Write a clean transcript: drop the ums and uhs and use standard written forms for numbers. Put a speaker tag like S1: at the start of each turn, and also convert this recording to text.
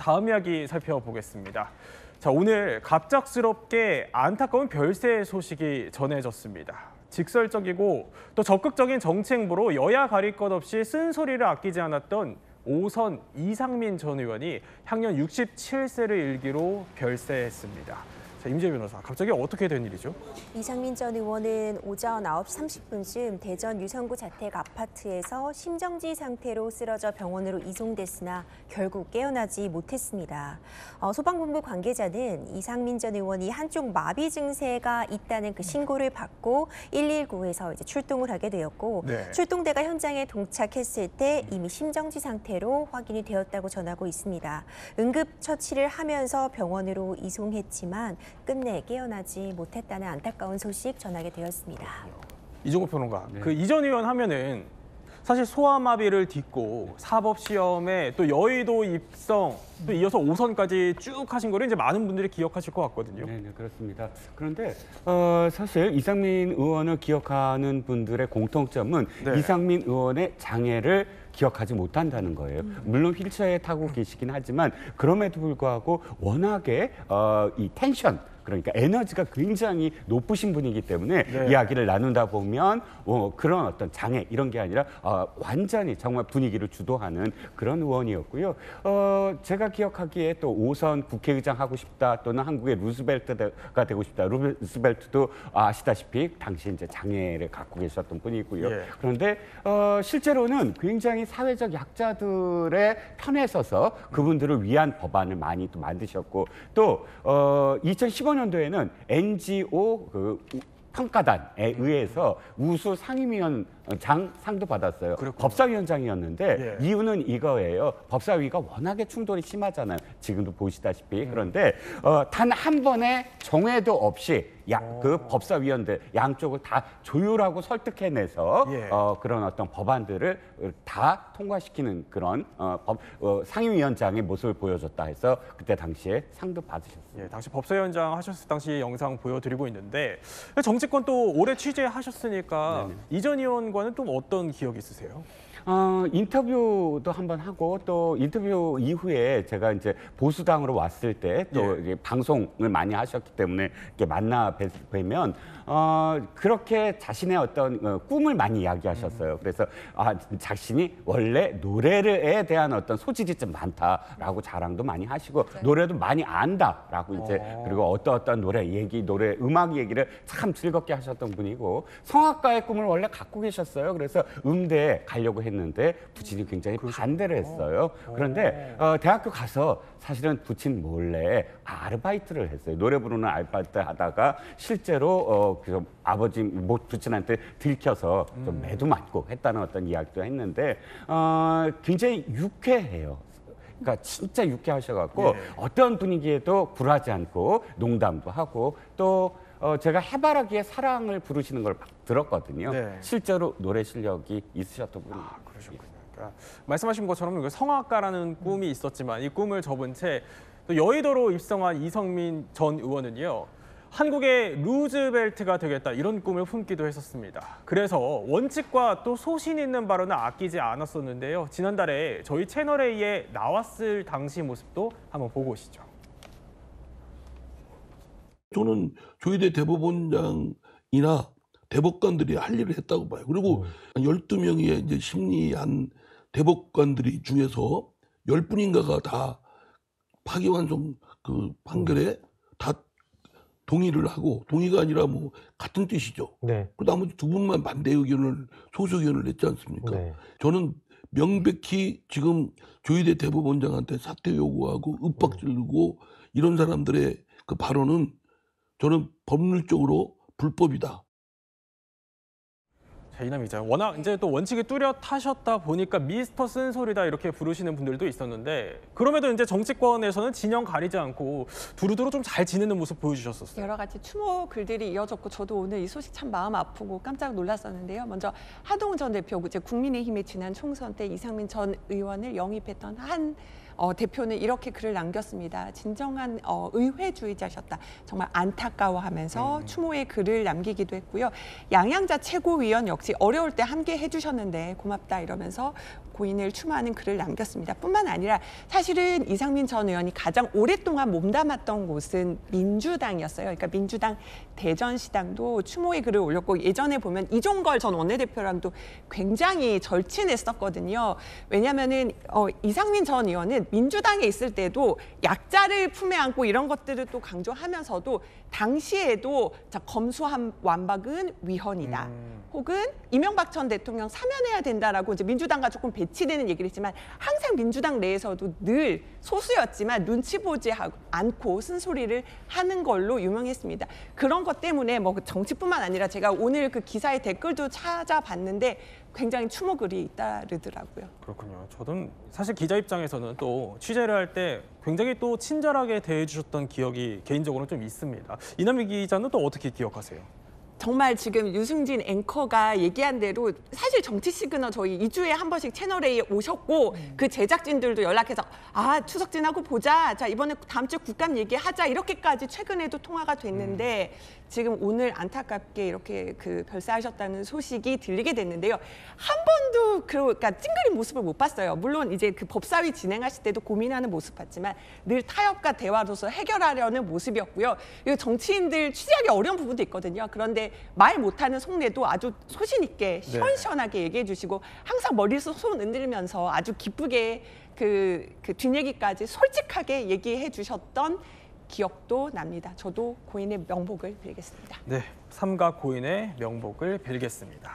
S1: 다음 이야기 살펴보겠습니다. 자, 오늘 갑작스럽게 안타까운 별세 소식이 전해졌습니다. 직설적이고 또 적극적인 정치 행보로 여야 가릴 것 없이 쓴소리를 아끼지 않았던 5선 이상민 전 의원이 향년 67세를 일기로 별세했습니다. 자, 임재 변호사, 갑자기 어떻게 된 일이죠?
S2: 이상민 전 의원은 오전 9시 30분쯤 대전 유성구 자택 아파트에서 심정지 상태로 쓰러져 병원으로 이송됐으나 결국 깨어나지 못했습니다. 소방본부 관계자는 이상민 전 의원이 한쪽 마비 증세가 있다는 그 신고를 받고 119에서 이제 출동을 하게 되었고 출동대가 현장에 도착했을 때 이미 심정지 상태로 확인이 되었다고 전하고 있습니다. 응급 처치를 하면서 병원으로 이송했지만 끝내 깨어나지 못했다는 안타까운 소식 전하게 되었습니다.
S1: 이종호 평론가, 그 이 전 의원 하면은 사실 소아마비를 딛고 사법시험에 또 여의도 입성, 또 이어서 5선까지 쭉 하신 거를 이제 많은 분들이 기억하실 것 같거든요.
S3: 네, 그렇습니다. 그런데 사실 이상민 의원을 기억하는 분들의 공통점은 이상민 의원의 장애를 기억하지 못한다는 거예요. 물론 휠체어에 타고 계시긴 하지만 그럼에도 불구하고 워낙에 이 텐션, 그러니까 에너지가 굉장히 높으신 분이기 때문에 이야기를 나누다 보면 그런 어떤 장애 이런 게 아니라 완전히 정말 분위기를 주도하는 그런 의원이었고요. 제가 기억하기에 또 5선 국회의장 하고 싶다 또는 한국의 루스벨트가 되고 싶다. 루스벨트도 아시다시피 당시 이제 장애를 갖고 계셨던 분이고요. 그런데 실제로는 굉장히 사회적 약자들의 편에 서서 그분들을 위한 법안을 많이 또 만드셨고 또 2015년도에는 NGO 평가단에 의해서 우수 상임위원 상도 받았어요. 법사위원장이었는데 이유는 이거예요. 법사위가 워낙에 충돌이 심하잖아요. 지금도 보시다시피. 그런데 단 한 번의 정회도 없이 그 법사위원들 양쪽을 다 조율하고 설득해내서 그런 어떤 법안들을 다 통과시키는 그런 상임위원장의 모습을 보여줬다 해서 그때 당시에 상도 받으셨어요.
S1: 당시 법사위원장 하셨을 당시 영상 보여드리고 있는데 정치권 또 오래 취재하셨으니까 이 전 의원과는 또 어떤 기억이 있으세요?
S3: 인터뷰도 한번 하고 또 인터뷰 이후에 제가 이제 보수당으로 왔을 때 또 방송을 많이 하셨기 때문에 이렇게 만나 뵈면 그렇게 자신의 어떤 꿈을 많이 이야기하셨어요. 그래서 자신이 원래 노래에 대한 어떤 소질이 좀 많다라고 자랑도 많이 하시고 노래도 많이 안다라고 이제 그리고 어떤 노래 음악 얘기를 참 즐겁게 하셨던 분이고 성악가의 꿈을 원래 갖고 계셨어요. 그래서 음대에 가려고 했는데 부친이 굉장히 반대를 했어요. 그런데 대학교 가서 사실은 부친 몰래 아르바이트를 했어요. 노래 부르는 아르바이트 하다가 실제로 아버지 부친한테 들켜서 좀 매도 맞고 했다는 어떤 이야기도 했는데 굉장히 유쾌해요. 그러니까 진짜 유쾌하셔갖고 어떤 분위기에도 굴하지 않고 농담도 하고 또 제가 해바라기의 사랑을 부르시는 걸 들었거든요. 실제로 노래 실력이 있으셨던 분이에요.
S1: 그러셨군요. 그러니까 말씀하신 것처럼 성악가라는 꿈이 있었지만 이 꿈을 접은 채 또 여의도로 입성한 이상민 전 의원은요. 한국의 루즈벨트가 되겠다 이런 꿈을 품기도 했었습니다. 그래서 원칙과 또 소신 있는 발언을 아끼지 않았었는데요. 지난달에 저희 채널A에 나왔을 당시 모습도 한번 보고 오시죠.
S4: 저는 조희대 대법원장이나 대법관들이 할 일을 했다고 봐요. 그리고 12명의 이제 심리한 대법관들이 중에서 10분인가가 다 파기환송 그 판결에 다 동의를 하고 동의가 아니라 뭐 같은 뜻이죠. 그 나머지 2분만 반대 의견을 소수 의견을 냈지 않습니까? 저는 명백히 지금 조희대 대법원장한테 사퇴 요구하고 윽박 지르고 이런 사람들의 그 발언은 저는 법률적으로 불법이다.
S1: 이남 기자, 워낙 이제 또 원칙이 뚜렷하셨다 보니까 미스터 쓴소리다 이렇게 부르시는 분들도 있었는데 그럼에도 이제 정치권에서는 진영 가리지 않고 두루두루 좀 잘 지내는 모습 보여주셨었어요.
S5: 여러 가지 추모 글들이 이어졌고 저도 오늘 이 소식 참 마음 아프고 깜짝 놀랐었는데요. 먼저 하동훈 전 대표, 이제 국민의힘의 지난 총선 때 이상민 전 의원을 영입했던 한 대표는 이렇게 글을 남겼습니다. 진정한 의회주의자셨다. 정말 안타까워하면서 추모의 글을 남기기도 했고요. 양양자 최고위원 역시 어려울 때 함께 해주셨는데 고맙다 이러면서 고인을 추모하는 글을 남겼습니다. 뿐만 아니라 사실은 이상민 전 의원이 가장 오랫동안 몸담았던 곳은 민주당이었어요. 그러니까 민주당 대전시당도 추모의 글을 올렸고 예전에 보면 이종걸 전 원내대표랑도 굉장히 절친했었거든요. 왜냐하면은 이상민 전 의원은 민주당에 있을 때도 약자를 품에 안고 이런 것들을 또 강조하면서도 당시에도 검수완박은 위헌이다. 혹은 이명박 전 대통령 사면해야 된다라고 이제 민주당과 조금 배치되는 얘기를 했지만 항상 민주당 내에서도 늘 소수였지만 눈치 보지 않고 쓴소리를 하는 걸로 유명했습니다. 그런 것 때문에 뭐 정치뿐만 아니라 제가 오늘 그 기사의 댓글도 찾아봤는데 굉장히 추모글이 잇따르더라고요.
S1: 그렇군요. 저도 사실 기자 입장에서는 또 취재를 할 때 굉장히 또 친절하게 대해주셨던 기억이 개인적으로 좀 있습니다. 이남희 기자는 또 어떻게 기억하세요?
S5: 정말 지금 유승진 앵커가 얘기한 대로 사실 정치 시그널 저희 2주에 한 번씩 채널A에 오셨고 그 제작진들도 연락해서 추석 지나고 보자. 자 이번에 다음 주에 국감 얘기하자. 이렇게까지 최근에도 통화가 됐는데 지금 오늘 안타깝게 이렇게 그 별세하셨다는 소식이 들리게 됐는데요. 한 번도 그러니까 찡그린 모습을 못 봤어요. 물론 이제 그 법사위 진행하실 때도 고민하는 모습 봤지만 늘 타협과 대화로서 해결하려는 모습이었고요. 이 정치인들 취재하기 어려운 부분도 있거든요. 그런데 말 못하는 속내도 아주 소신 있게 시원시원하게 얘기해 주시고 항상 머리에서 손 흔들면서 아주 기쁘게 그 뒷얘기까지 솔직하게 얘기해 주셨던 기억도 납니다. 저도 고인의 명복을 빌겠습니다.
S1: 네, 삼가 고인의 명복을 빌겠습니다.